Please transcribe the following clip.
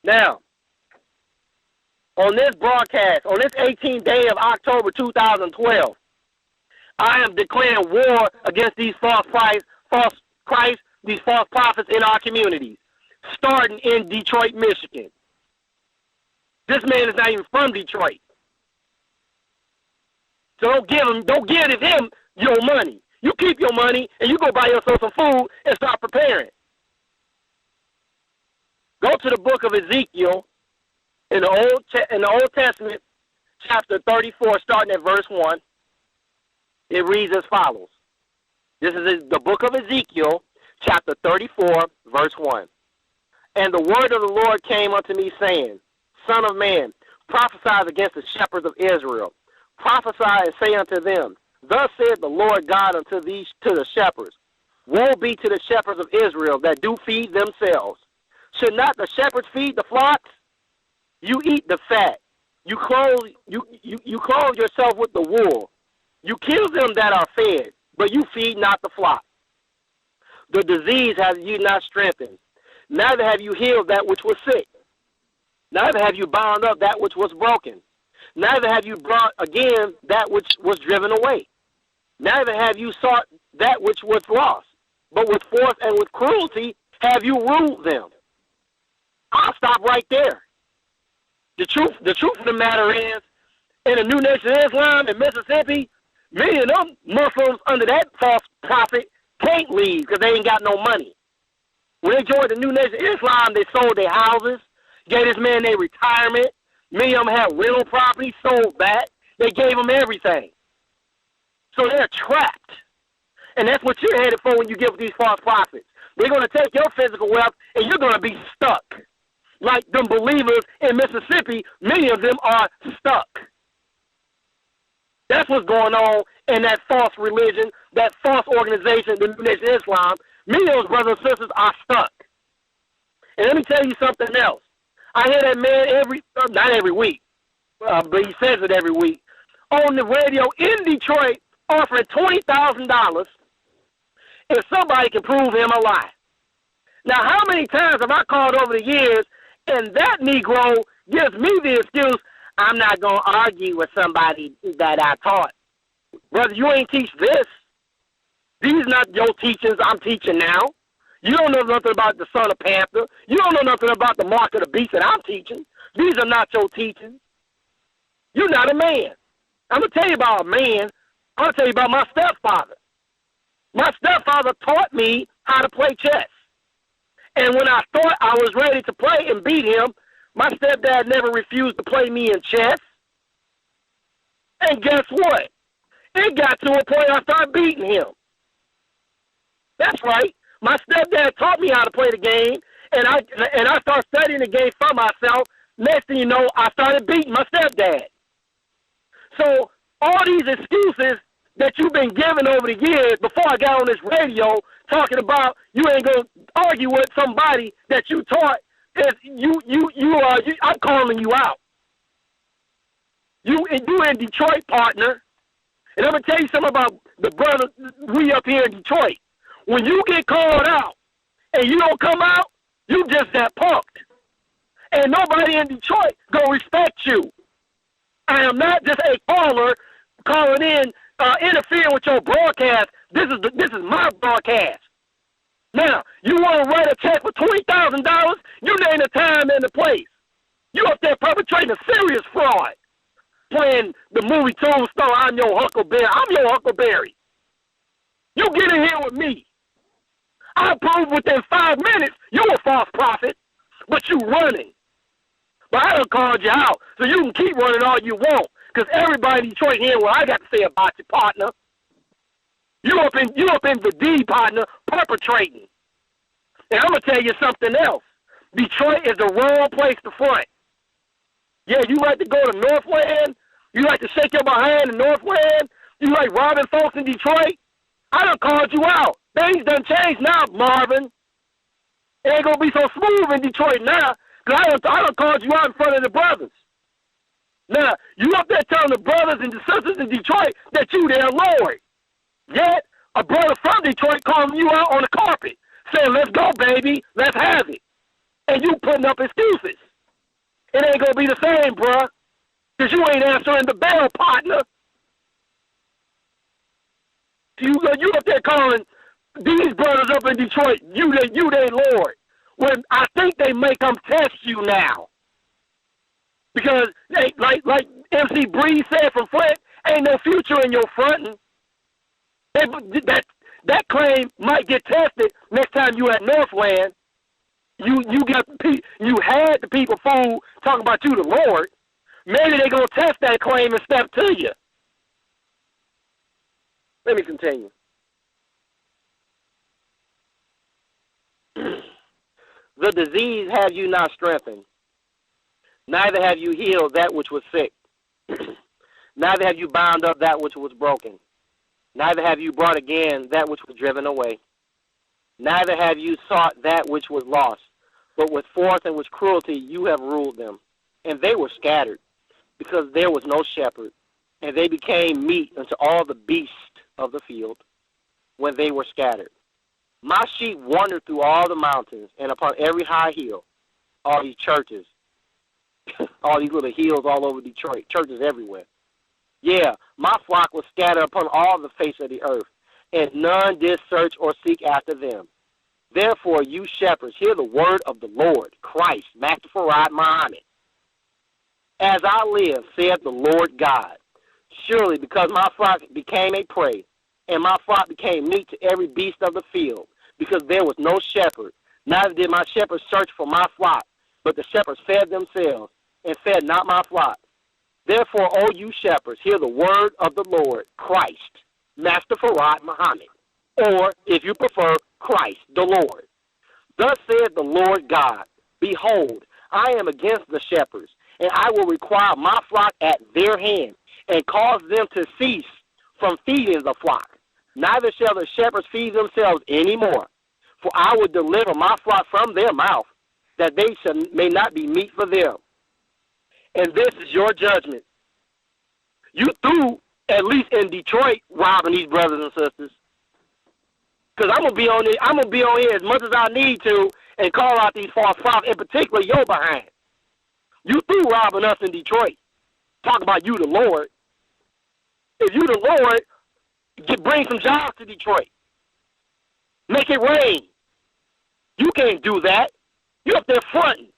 Now, on this broadcast, on this 18th day of October 2012, I am declaring war against these false Christ, these false prophets in our communities, starting in Detroit, Michigan. This man is not even from Detroit. So don't give him your money. You keep your money and you go buy yourself some food and start preparing. Go to the book of Ezekiel in the Old Testament, chapter 34, starting at verse 1. It reads as follows. This is the book of Ezekiel, chapter 34, verse 1. And the word of the Lord came unto me, saying, Son of man, prophesy against the shepherds of Israel. Prophesy and say unto them, Thus saith the Lord God unto the shepherds, Woe be to the shepherds of Israel that do feed themselves. Should not the shepherds feed the flocks? You eat the fat. You clothe yourself with the wool. You kill them that are fed, but you feed not the flock. The disease have you not strengthened. Neither have you healed that which was sick. Neither have you bound up that which was broken. Neither have you brought again that which was driven away. Neither have you sought that which was lost. But with force and with cruelty have you ruled them. I'll stop right there. The truth of the matter is, in the New Nation of Islam in Mississippi, many of them Muslims under that false prophet can't leave because they ain't got no money. When they joined the New Nation of Islam, they sold their houses, gave this man their retirement. Many of them had rental property, sold that. They gave them everything. So they're trapped. And that's what you're headed for when you get with these false prophets. They're going to take your physical wealth, and you're going to be stuck. Like them believers in Mississippi, many of them are stuck. That's what's going on in that false religion, that false organization, the New Nation of Islam. Many of those brothers and sisters are stuck. And let me tell you something else. I hear that man not every week, but he says it every week, on the radio in Detroit offering $20,000 if somebody can prove him a lie. Now, how many times have I called over the years and that Negro gives me the excuse, I'm not going to argue with somebody that I taught. Brother, you ain't teach this. These not your teachings I'm teaching now. You don't know nothing about the Son of Panther. You don't know nothing about the Mark of the Beast that I'm teaching. These are not your teachings. You're not a man. I'm going to tell you about a man. I'm going to tell you about my stepfather. My stepfather taught me how to play chess. And when I thought I was ready to play and beat him, my stepdad never refused to play me in chess. And guess what? It got to a point I started beating him. That's right. My stepdad taught me how to play the game, and I started studying the game for myself. Next thing you know, I started beating my stepdad. So all these excuses that you've been given over the years before I got on this radio talking about you ain't going to argue with somebody that you taught, I'm calling you out. You in Detroit, partner. And I'm going to tell you something about the brother we up here in Detroit. When you get called out and you don't come out, you just got punked. And nobody in Detroit going to respect you. I am not just a caller calling in, interfering with your broadcast. This is my broadcast. Now, you want to write a check for $20,000? You name the time and the place. You up there perpetrating a serious fraud. Playing the movie Tombstone, I'm your Huckleberry. I'm your Huckleberry. You get in here with me. I prove within 5 minutes you're a false prophet, but you running. But I done called you out, so you can keep running all you want, because everybody in Detroit hearing what I got to say about you, partner. You up in the D, partner, perpetrating. And I'm going to tell you something else. Detroit is the wrong place to front. Yeah, you like to go to Northland? You like to shake your behind in Northland? You like robbing folks in Detroit? I done called you out. Things done changed now, Marvin. It ain't going to be so smooth in Detroit now, because I done called you out in front of the brothers. Now, you up there telling the brothers and the sisters in Detroit that you their Lord. Yet, a brother from Detroit calling you out on the carpet, saying, let's go, baby, let's have it. And you putting up excuses. it ain't going to be the same, bruh. Because you ain't answering the bell, partner. You up there calling these brothers up in Detroit, you they Lord. When I think they may come test you now. Because, they, like MC Breeze said from Flint, ain't no future in your fronting. That claim might get tested next time you at Northland. You had the people fooled talking about you the Lord. Maybe they're going to test that claim and step to you. Let me continue. The disease have you not strengthened, neither have you healed that which was sick, neither have you bound up that which was broken, neither have you brought again that which was driven away, neither have you sought that which was lost, but with force and with cruelty you have ruled them. And they were scattered, because there was no shepherd, and they became meat unto all the beasts of the field, when they were scattered. My sheep wandered through all the mountains, and upon every high hill, all these churches, all these little hills all over Detroit, churches everywhere. Yeah, my flock was scattered upon all the face of the earth, and none did search or seek after them. Therefore, you shepherds, hear the word of the Lord, Christ, Master Farad Muhammad. As I live, saith the Lord God, surely because my flock became a prey, and my flock became meat to every beast of the field, because there was no shepherd, neither did my shepherds search for my flock, but the shepherds fed themselves, and fed not my flock. Therefore, O you shepherds, hear the word of the Lord, Christ, Master Farad Muhammad, or, if you prefer, Christ, the Lord. Thus saith the Lord God, behold, I am against the shepherds, and I will require my flock at their hand, and cause them to cease from feeding the flock. Neither shall the shepherds feed themselves any more, for I will deliver my flock from their mouth, that they may not be meat for them. And this is your judgment. You through, at least in Detroit, robbing these brothers and sisters. Because I'm gonna be on here as much as I need to and call out these false prophets, in particular your behind. You through robbing us in Detroit. Talk about you the Lord. If you the Lord, bring some jobs to Detroit. Make it rain. You can't do that. You're up there fronting.